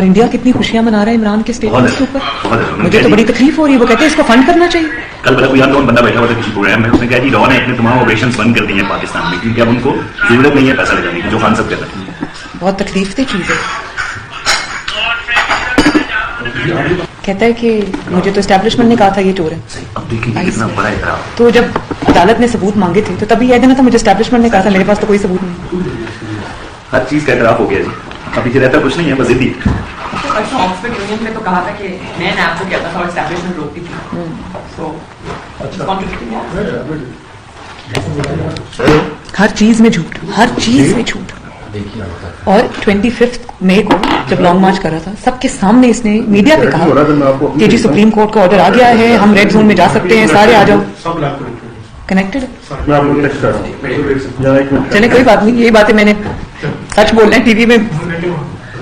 India कितनी खुशियां मना रहा है इमरान के स्टेटमेंट के ऊपर। मुझे तो बड़ी तकलीफ हो रही है। वो कहते हैं इसको फंड करना चाहिए। कल बड़ा कोई अननोन बंदा बैठा हुआ था किसी प्रोग्राम में, उसने कहा जी रॉ ने अपने तमाम ऑपरेशन बंद कर दिए हैं पाकिस्तान में क्योंकि अब उनको जरूरत नहीं है पैसा लगाने की, जो खान सब कहता है। बहुत तकलीफ दी चीज है। कहता है कि मुझे तो एस्टैब्लिशमेंट ने कहा था ये चोर है। अब देखिए कितना बड़ा इतराव। तो जब अदालत ने सबूत मांगे थे तो तभी यह देना था मुझे एस्टैब्लिशमेंट ने कहा था, मेरे पास तो कोई सबूत नहीं। हर चीज का इतराफ हो गया जी। अब पीछे रहता कुछ नहीं है, बस जिद्दी। ऑक्सफोर्ड यूनियन में तो कहा था कि मैं आपको कहता था और एस्टैब्लिशमेंट रोकती थी। सो हर चीज में झूठ, हर चीज में झूठ। और 25 मई को जब लॉन्ग मार्च कर रहा था सबके सामने इसने मीडिया पे कहा कि जी सुप्रीम कोर्ट का ऑर्डर आ गया है, हम रेड जोन में जा सकते हैं, सारे आ जाओ। कनेक्टेड चले कोई बात नहीं, यही बातें मैंने सच बोल रहे हैं टीवी में।